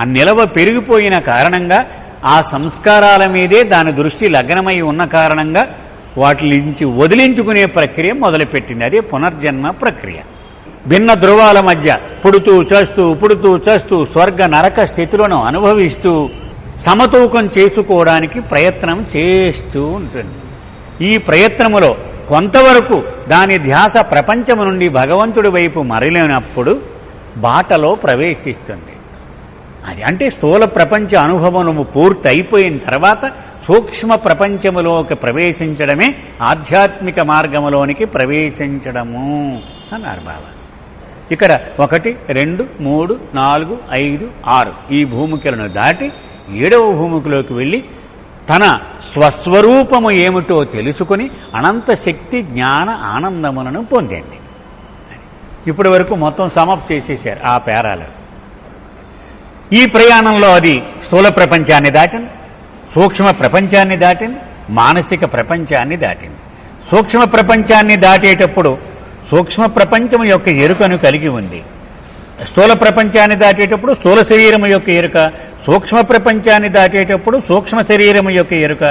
ఆ నిలవ పెరిగిపోయిన కారణంగా, ఆ సంస్కారాల మీదే దాని దృష్టి లగ్నమై ఉన్న కారణంగా వాటి నుంచి వదిలించుకునే ప్రక్రియ మొదలుపెట్టింది. అదే పునర్జన్మ ప్రక్రియ. భిన్న ధ్రువాల మధ్య పుడుతూ చేస్తూ స్వర్గ నరక స్థితులను అనుభవిస్తూ సమతూకం చేసుకోవడానికి ప్రయత్నం చేస్తూ ఉంటుంది. ఈ ప్రయత్నములో కొంతవరకు దాని ధ్యాస ప్రపంచము నుండి భగవంతుడి వైపు మరలినప్పుడు బాటలో ప్రవేశిస్తుంది. అది అంటే స్థూల ప్రపంచ అనుభవము పూర్తి అయిపోయిన తర్వాత సూక్ష్మ ప్రపంచములోకి ప్రవేశించడమే ఆధ్యాత్మిక మార్గములోనికి ప్రవేశించడము అన్నారు బాబా. ఇక్కడ 1, 2, 3, 4, 5, 6 ఈ భూమికలను దాటి 7వ భూమికలోకి వెళ్ళి తన స్వస్వరూపము ఏమిటో తెలుసుకుని అనంత శక్తి జ్ఞాన ఆనందములను పొందండి. ఇప్పటి వరకు మొత్తం సమాప్తి చేసేశారు ఆ పేరాలు. ఈ ప్రయాణంలో అది స్థూల ప్రపంచాన్ని దాటింది, సూక్ష్మ ప్రపంచాన్ని దాటింది, మానసిక ప్రపంచాన్ని దాటింది. సూక్ష్మ ప్రపంచాన్ని దాటేటప్పుడు సూక్ష్మ ప్రపంచం యొక్క ఎరుకను కలిగి ఉంది. స్థూల ప్రపంచాన్ని దాటేటప్పుడు స్థూల శరీరము యొక్క ఎరుక, సూక్ష్మ ప్రపంచాన్ని దాటేటప్పుడు సూక్ష్మ శరీరము యొక్క ఎరుక,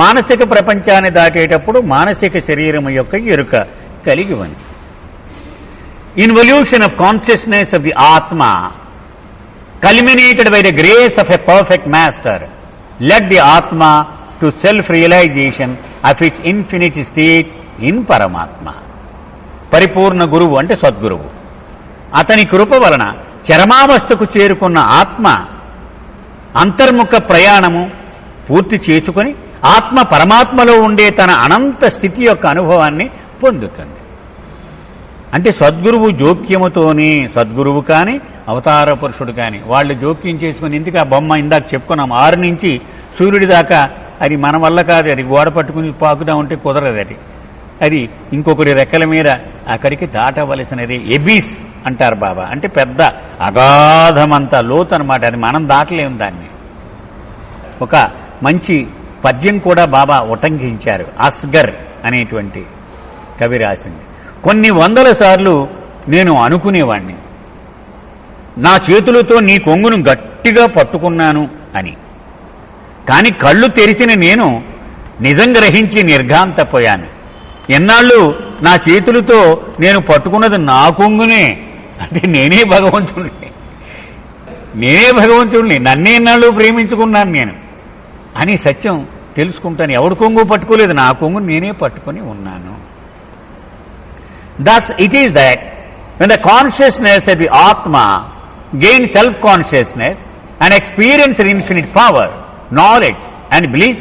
మానసిక ప్రపంచాన్ని దాటేటప్పుడు మానసిక శరీరము యొక్క ఎరుక కలిగి ఉంది. Involution of consciousness of the ఆత్మ culminated by the grace of a perfect master led the atma to self-realization of its infinite state in Paramatma. పరిపూర్ణ గురువు అంటే సద్గురువు అతని కృప వలన చరమావస్థకు చేరుకున్న ఆత్మ అంతర్ముఖ ప్రయాణము పూర్తి చేసుకుని ఆత్మ పరమాత్మలో ఉండే తన అనంత స్థితి యొక్క అనుభవాన్ని పొందుతుంది. అంటే సద్గురువు జోక్యముతోనే, సద్గురువు కానీ అవతార పురుషుడు కానీ వాళ్ళు జోక్యం చేసుకుని, ఇందుకు ఆ బొమ్మ ఇందాక చెప్పుకున్నాం 6 నుంచి సూర్యుడి దాకా అది మన వల్ల కాదు, అది గోడ పట్టుకుని పాకుదా ఉంటే కుదరదు. అది ఇంకొకరి రెక్కల మీద అక్కడికి దాటవలసినది. ఎబీస్ అంటారు బాబా, అంటే పెద్ద అగాధమంతా లోతు అనమాట. అది మనం దాటలేము దాన్ని. ఒక మంచి పద్యం కూడా బాబా ఉటంకించారు, అస్గర్ అనేటువంటి కవి రాసింది. కొన్ని వందల సార్లు నేను అనుకునేవాణ్ణి, నా చేతులతో నీ కొంగును గట్టిగా పట్టుకున్నాను అని. కాని కళ్ళు తెరిచిన నేను నిజం గ్రహించి నిర్ఘాంతపోయాను. ఎన్నాళ్ళు నా చేతులతో నేను పట్టుకున్నది నా కొంగునే, అంటే నేనే భగవంతుడిని, నన్నే ఎన్నాళ్ళు ప్రేమించుకున్నాను నేను అని సత్యం తెలుసుకుంటాను. ఎవడు కొంగు పట్టుకోలేదు, నా కొంగు నేనే పట్టుకొని ఉన్నాను. Thus it is that when the consciousness of the Atma gained self-consciousness and experienced infinite power, knowledge and bliss,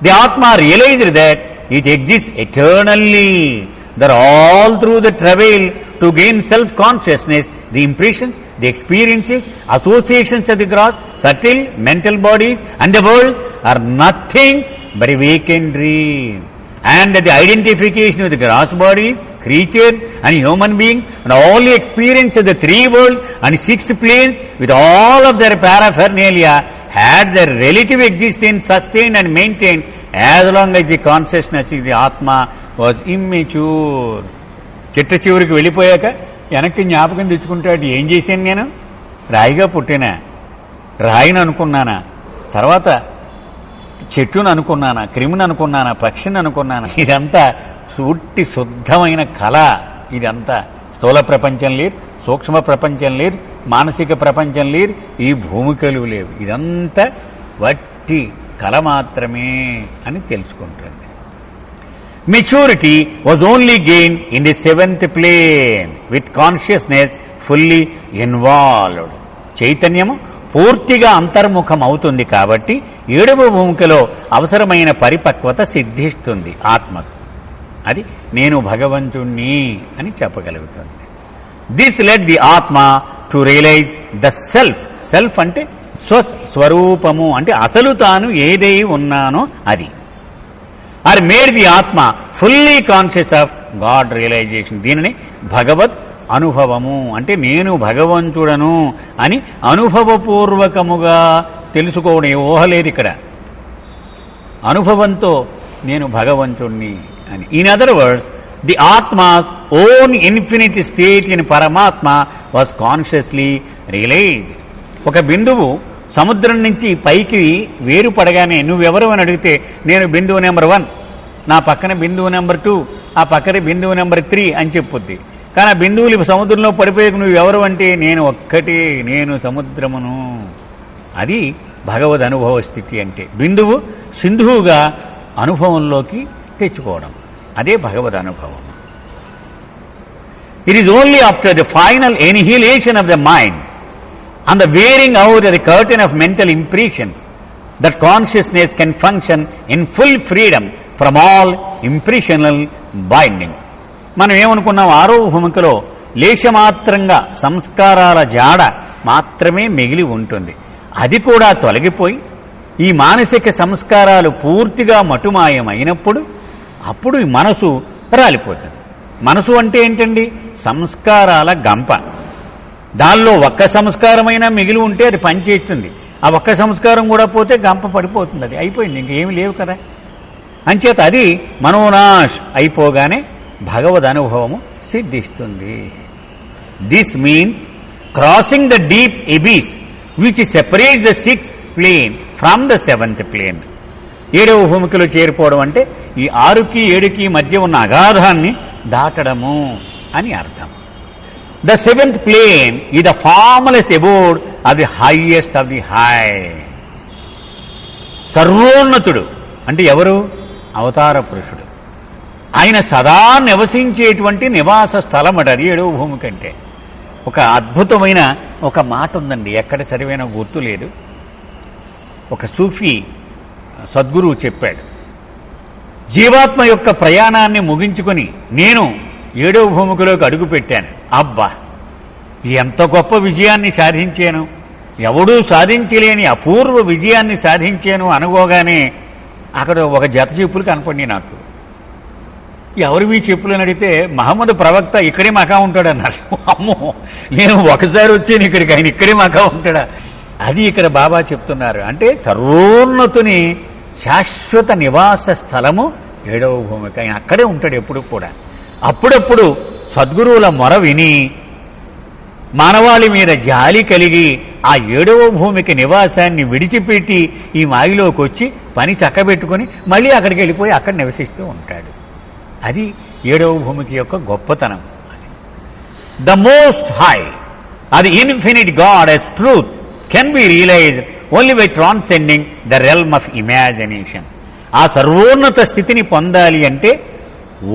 the Atma realized that it exists eternally. That all through the travail to gain self-consciousness, the impressions, the experiences, associations of the gross, subtle, mental bodies and the world are nothing but a vacant dream. And that the identification with the gross bodies, creatures and human beings and all the experience of the 3 worlds and 6 planes with all of their paraphernalia had their relative existence sustained and maintained as long as the consciousness of the Atma was immature. చిట్ట చివరికి వెళ్ళిపోయాక వెనక్కి జ్ఞాపకం తెచ్చుకుంటాడు, ఏం చేశాను నేను? రాయిగా పుట్టినా, రాయిని అనుకున్నానా, తర్వాత చెట్టును అనుకున్నానా, క్రిమిని అనుకున్నానా, పక్షిని అనుకున్నానా? ఇదంతా సూటి శుద్ధమైన కళ. ఇదంతా స్థూల ప్రపంచం లేదు, సూక్ష్మ ప్రపంచం లేదు, మానసిక ప్రపంచం లేదు, ఈ భూమికలు లేవు. ఇదంతా వట్టి కళ మాత్రమే అని తెలుసుకుంటుంది. Maturity was only gain in the 7th plane with consciousness fully involved. చైతన్యము పూర్తిగా అంతర్ముఖం అవుతుంది కాబట్టి 7వ భూమికలో అవసరమైన పరిపక్వత సిద్ధిస్తుంది ఆత్మకు. అది నేను భగవంతుణ్ణి అని చెప్పగలుగుతుంది. దిస్ లెట్ ది ఆత్మ to realise the self. Self అంటే స్వస్వరూపము అంటే అసలు తాను ఏదై ఉన్నానో అది. ఆర్ మేడ్ ది ఆత్మ fully conscious of God realisation. దీనిని భగవద్ అనుభవము అంటే నేను భగవంతుడను అని అనుభవపూర్వకముగా తెలుసుకోవడం. ఊహ లేదు ఇక్కడ, అనుభవంతో నేను భగవంతుణ్ణి అని. In other words, the Atma's own infinite state in Paramatma was consciously realised. ఒక బిందువు సముద్రం నుంచి పైకి వేరు పడగానే నువ్వెవరు అని అడిగితే నేను బిందువు నెంబర్ 1, నా పక్కన బిందువు నెంబర్ 2, ఆ పక్కన బిందువు నెంబర్ 3 అని చెప్పుద్ది. కానీ ఆ బిందువులు సముద్రంలో పడిపోయాక నువ్వెవరు అంటే నేను ఒక్కటే, నేను సముద్రమును. అది భగవద్ అనుభవ స్థితి అంటే. బిందువు సింధువుగా అనుభవంలోకి తెచ్చుకోవడం, అదే భగవద్ అనుభవం. It is only after the final annihilation of the mind and the wearing out of the curtain of mental impressions that consciousness can function in full freedom from all impressional bindings. మనం ఏమనుకున్నాం, ఆరో భూమికలో లేశమాత్రంగా సంస్కారాల జాడ మాత్రమే మిగిలి ఉంటుంది. అది కూడా తొలగిపోయి ఈ మానసిక సంస్కారాలు పూర్తిగా మటుమాయమైనప్పుడు అప్పుడు ఈ మనసు రాలిపోతుంది. మనసు అంటే ఏంటండి? సంస్కారాల గంప. దానిలో ఒక్క సంస్కారమైనా మిగిలి ఉంటే అది పనిచేస్తుంది. ఆ ఒక్క సంస్కారం కూడా పోతే గంప పడిపోతుంది, అది అయిపోయింది, ఇంకేమి లేవు కదా. అంచేత అది మనోనాశ్ అయిపోగానే భగవద్ అనుభవము సిద్ధిస్తుంది. This means crossing the deep abyss which separates the 6th plane from the 7th plane. 7వ భూమికలో చేరిపోవడం అంటే ఈ 6కి 7కి మధ్య ఉన్న అగాధాన్ని దాటడము అని అర్థం. The 7th plane is the formless abode of the highest of the high. సర్వోన్నతుడు అంటే ఎవరు? అవతార పురుషుడు. ఆయన సదా నివసించేటువంటి నివాస స్థలం అట అది 7వ భూమి కంటే. ఒక అద్భుతమైన ఒక మాట ఉందండి, ఎక్కడ చదివినా గుర్తు లేదు. ఒక సూఫీ సద్గురువు చెప్పాడు, జీవాత్మ యొక్క ప్రయాణాన్ని ముగించుకొని నేను 7వ భూమికలోకి అడుగు పెట్టాను. అబ్బా, ఎంత గొప్ప విజయాన్ని సాధించాను, ఎవడూ సాధించలేని అపూర్వ విజయాన్ని సాధించాను అనుకోగానే అక్కడ ఒక జత చెప్పులు కనపడి నాకు. ఎవరివి చెప్పులు అని అడిగితే మహమ్మద్ ప్రవక్త ఇక్కడే మకా ఉంటాడన్నారు. అమ్మో, నేను ఒకసారి వచ్చాను ఇక్కడికి, ఆయన ఇక్కడే మకా ఉంటాడా? అది ఇక్కడ బాబా చెప్తున్నారు. అంటే సర్వోన్నతుని శాశ్వత నివాస స్థలము 7వ భూమిక. ఆయన అక్కడే ఉంటాడు ఎప్పుడు కూడా. అప్పుడప్పుడు సద్గురువుల మొర విని మానవాళి మీద జాలి కలిగి ఆ 7వ భూమికి నివాసాన్ని విడిచిపెట్టి ఈ మాయలోకి వచ్చి పని చక్కబెట్టుకుని మళ్ళీ అక్కడికి వెళ్ళిపోయి అక్కడ నివసిస్తూ ఉంటాడు. అది 7వ భూమికి యొక్క గొప్పతనం. ద మోస్ట్ హై అది infinite God as truth can be realized only by transcending the realm of imagination. ఆ సర్వోన్నత స్థితిని పొందాలి అంటే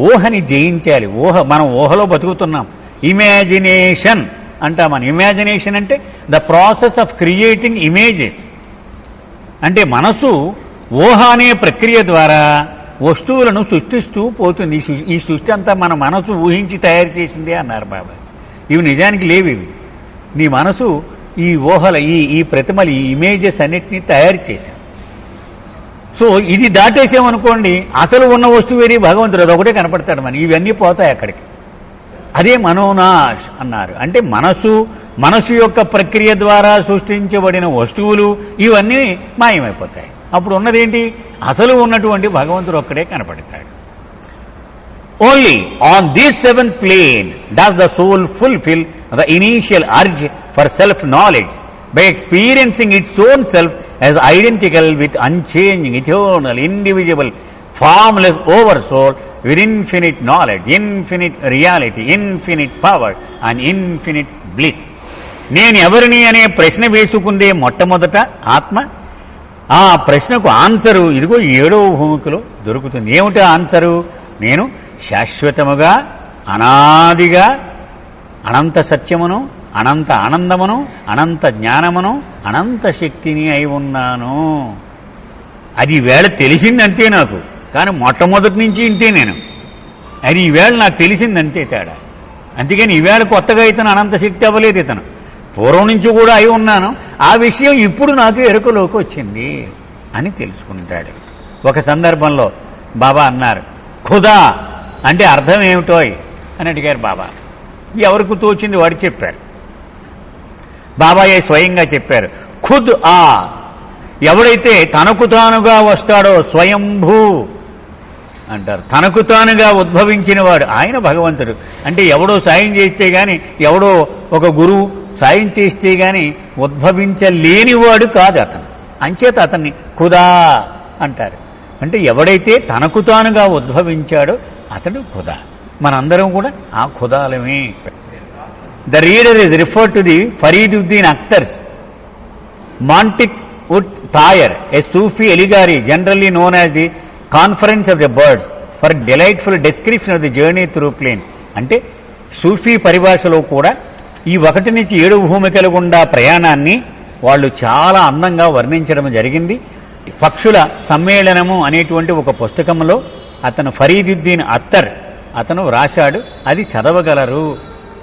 ఊహని జయించాలి. మనం ఊహలో బతుకుతున్నాం. ఇమాజినేషన్ అంటాం. మన ఇమాజినేషన్ అంటే the process of creating images. అంటే మనసు ఊహ అనే ప్రక్రియ ద్వారా వస్తువులను సృష్టిస్తూ పోతుంది. ఈ సృష్టి అంతా మన మనసు ఊహించి తయారు చేసిందే అన్నారు బాబా. ఇవి నిజానికి లేవు. ఇవి నీ మనసు ఈ ఊహల ఈ ప్రతిమలు ఈ ఇమేజెస్ అన్నిటినీ తయారు చేశాం. సో ఇది దాటేసామనుకోండి అసలు ఉన్న వస్తువు వేరే భగవంతుడు అదొకటే కనపడతాడు. మన ఇవన్నీ పోతాయి అక్కడికి. అదే మనోనాశ్ అన్నారు. అంటే మనసు యొక్క ప్రక్రియ ద్వారా సృష్టించబడిన వస్తువులు ఇవన్నీ మాయమైపోతాయి. అప్పుడు ఉన్నదేంటి? అసలు ఉన్నటువంటి భగవంతుడు ఒక్కడే కనపడతాడు. Only on this 7th plane does the soul fulfil the initial urge for self knowledge by experiencing its own self as identical with unchanging, eternal, indivisible, formless oversoul with infinite knowledge, infinite reality, infinite power and infinite bliss. నేను ఎవరిని అనే ప్రశ్న వేసుకుందే మొట్టమొదట ఆత్మ. ఆ ప్రశ్నకు answer ఇదిగో 7వ భూమికలో దొరుకుతుంది. ఏమిటి ఆన్సరు? నేను శాశ్వతముగా, అనాదిగా, అనంత సత్యమును, అనంత ఆనందమును, అనంత జ్ఞానమును, అనంత శక్తిని అయి ఉన్నాను. అది ఈవేళ తెలిసిందంతే నాకు. కానీ మొట్టమొదటి నుంచి ఇంతే నేను. అది ఈవేళ నాకు తెలిసిందంతే తేడా. అందుకని ఈవేళ కొత్తగా ఇతను అనంత శక్తి అవ్వలేదు. ఇతను పూర్వం నుంచి కూడా అయి ఉన్నాను, ఆ విషయం ఇప్పుడు నాకు ఎరుకలోకి వచ్చింది అని తెలుసుకుంటాడు. ఒక సందర్భంలో బాబా అన్నారు, ఖుదా అంటే అర్థం ఏమిటోయ్ అని అడిగారు బాబా. ఎవరికి తోచింది వాడు చెప్పారు. బాబాయే స్వయంగా చెప్పారు, ఖుద్ ఆ, ఎవడైతే తనకు తానుగా వస్తాడో స్వయంభూ అంటారు. తనకు తానుగా ఉద్భవించిన వాడు ఆయన భగవంతుడు. అంటే ఎవడో సాయం చేస్తే గాని, ఎవడో ఒక గురువు సాయం చేస్తే గాని ఉద్భవించలేనివాడు కాదు అతను. అంచేత అతన్ని ఖుదా అంటారు. అంటే ఎవడైతే తనకు తానుగా ఉద్భవించాడో అతడు ఖుదా. మనందరం కూడా ఆ ఖుదాలమే. The reader is referred to the Fariduddin Attar's Mantiq ut Tayr, a Sufi allegory generally known as the Conference of the Birds for delightful description of the journey through plane. అంటే సూఫీ పరిభాషలో కూడా ఈ 1 నుంచి 7 భూమికల గుండా ప్రయాణాన్ని వాళ్ళు చాలా అందంగా వర్ణించడం జరిగింది. పక్షుల సమ్మేళనము అనేటువంటి ఒక పుస్తకంలో అతను ఫరీదుద్దీన్ అఖ్తర్ అతను రాశాడు, అది చదవగలరు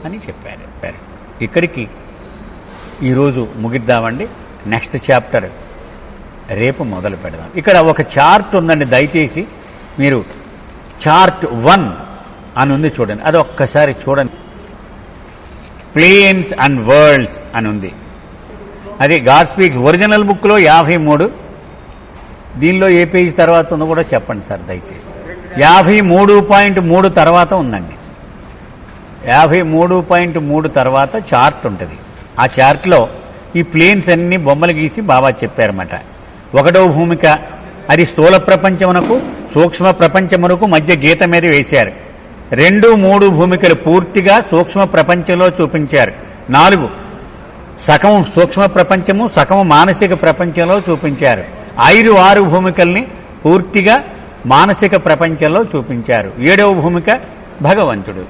అని చెప్పారు. ఇక్కడికి ఈరోజు ముగిద్దామండి. నెక్స్ట్ చాప్టర్ రేపు మొదలు పెడదాం. ఇక్కడ ఒక చార్ట్ ఉందండి, దయచేసి మీరు చార్ట్ 1 అని ఉంది చూడండి, అది ఒక్కసారి చూడండి. ప్లేన్స్ అండ్ వరల్డ్స్ అని ఉంది. అది గాడ్ స్పీక్స్ ఒరిజినల్ బుక్లో 53. దీనిలో ఏ పేజ్ తర్వాత ఉందో కూడా చెప్పండి సార్ దయచేసి. 53.3 తర్వాత ఉందండి. 53.3 తర్వాత చార్ట్ ఉంటుంది. ఆ చార్ట్లో ఈ ప్లేన్స్ అన్ని బొమ్మలు గీసి బాబా చెప్పారన్నమాట. 1వ భూమిక అది స్థూల ప్రపంచమునకు సూక్ష్మ ప్రపంచమునకు మధ్య గీత మీద వేశారు. 2, 3 భూమికలు పూర్తిగా సూక్ష్మ ప్రపంచంలో చూపించారు. 4 సగం సూక్ష్మ ప్రపంచము, సగం మానసిక ప్రపంచంలో చూపించారు. 5, 6 భూమికల్ని పూర్తిగా మానసిక ప్రపంచంలో చూపించారు. 7వ భూమిక భగవంతుడు.